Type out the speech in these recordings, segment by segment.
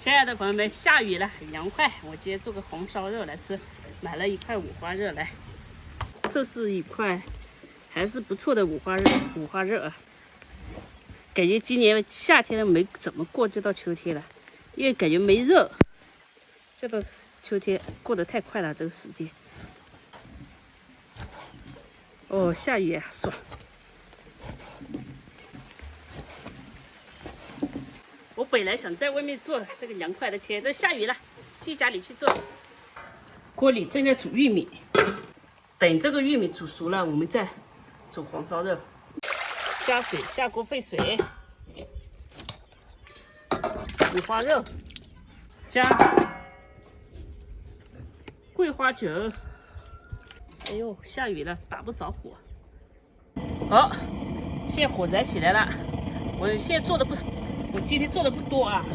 親愛的朋友們，下雨了，很涼快。我今天做個紅燒肉來吃，買了一塊五花肉来。這是一塊還是不錯的五花肉啊。感覺今年夏天没怎麼過，就到秋天了，因為感覺沒熱，這到秋天過得太快了，這個時間。哦，下雨啊，爽。我本来想在外面做这個涼快的天，都下雨了，去家裡去做。鍋裡正在煮玉米，等這個玉米煮熟了，我們再煮紅燒肉。加水，下鍋沸水，五花肉，加桂花酒。哎呦，下雨了，打不着火。好，现在火燃起来了。我现在做的不是，我今天做的不多啊。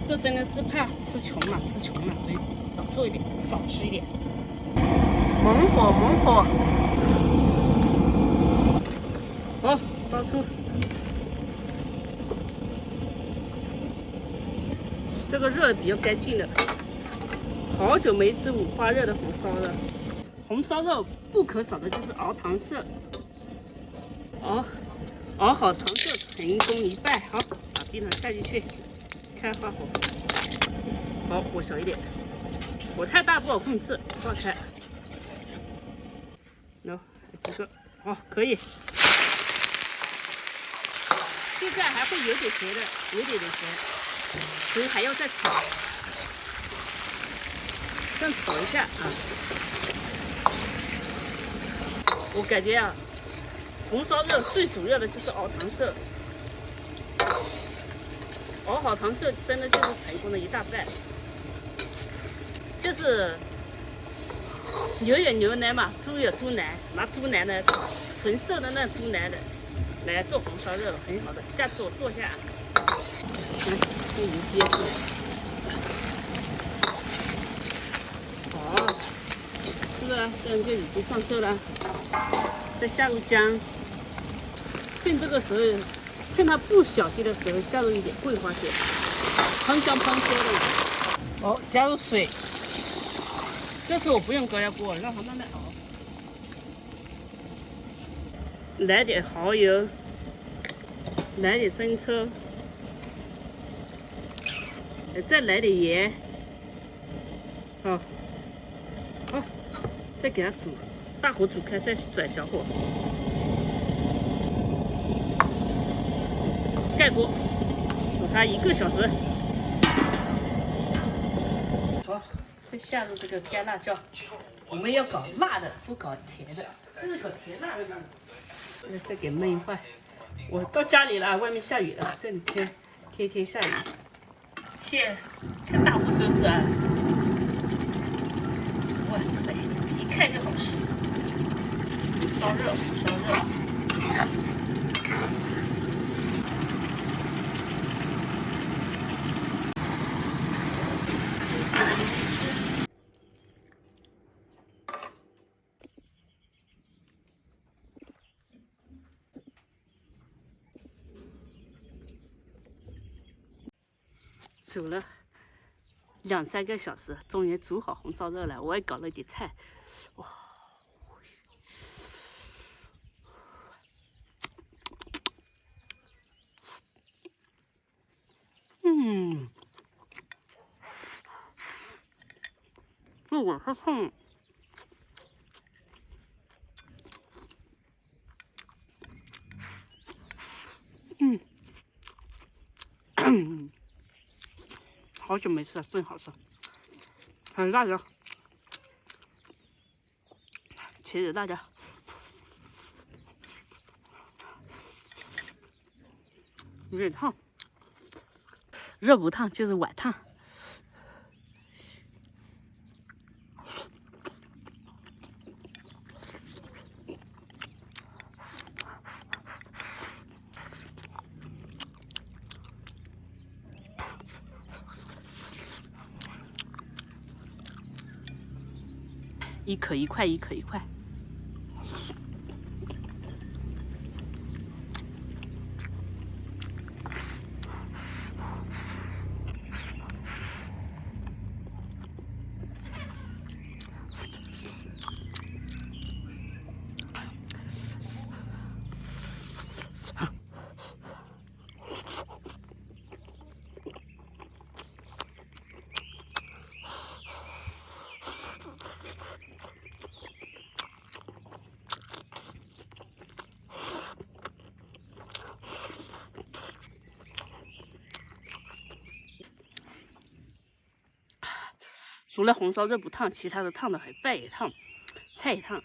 这真的是怕吃穷了，所以少做一点，少吃一点。猛火，猛火。好，倒出。这個肉比較乾淨的，好久沒吃五花肉的紅燒肉。紅燒肉不可少的就是熬糖色，熬好糖色成功一半。好，把冰糖下进去，開花火，好，火小一點，火太大不好控制，爆開。喏，這個好可以。现在還會有點甜的，有點甜，所以還要再炒，再炒一下啊。我感覺啊，紅燒肉最主要的就是熬糖色，熬好糖色真的就是成功的一大半。就是牛有牛奶嘛，豬有豬奶，拿豬奶呢炒純色的那豬奶的來做紅燒肉，很好的。下次我做一下。用油憋住。好，是不是这样就已經上色了？再下入薑，趁這個時候，趁它不小心的時候，下入一點桂花酒，噴香的。好，加入水。這時我不用高壓鍋，讓它慢慢熬。來點蠔油，來點生抽，再來點鹽。好，再給它煮。大火煮開，再轉小火，蓋鍋，煮它1個小時。好，再下入這個乾辣椒。我們要搞辣的，不搞甜的，就是搞甜辣的。再給燜一會。我到家裡了，外面下雨了，這裡天下雨。現在看大火收拾啊！哇塞，一看就好吃。燒肉，燒肉。煮了2、3個小時，終於煮好紅燒肉了。我也搞了一點菜，哇！这我是碰，好久沒吃了，真好吃，很辣椒，茄子辣椒，有點燙，熱不燙就是碗燙。一口一塊，一口一塊。除了紅燒肉不燙，其他的燙的很，飯也燙，菜也燙。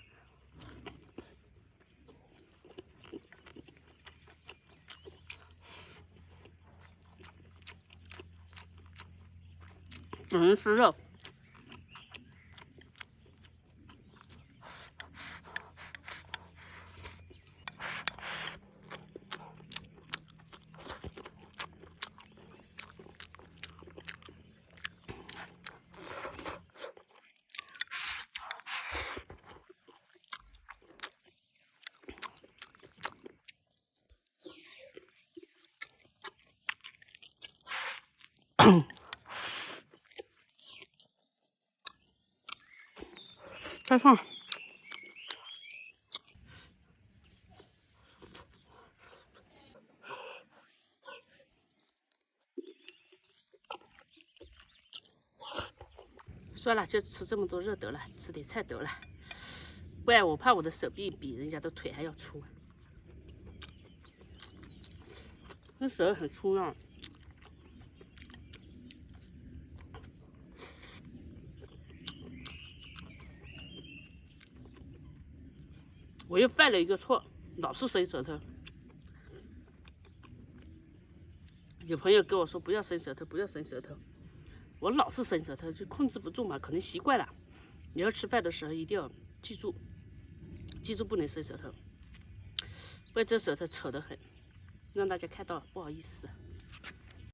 只能吃肉。再放。算了，就吃这么多肉得了，吃点菜得了，不然我怕我的手臂比人家的腿还要粗。这手很粗啊。我又犯了一个错，老是伸舌头。有朋友跟我说不要伸舌头，不要伸舌头，我老是伸舌头，就控制不住嘛，可能習慣了。你要吃飯的時候一定要記住不能伸舌頭，不然這舌頭扯得很，讓大家看到不好意思。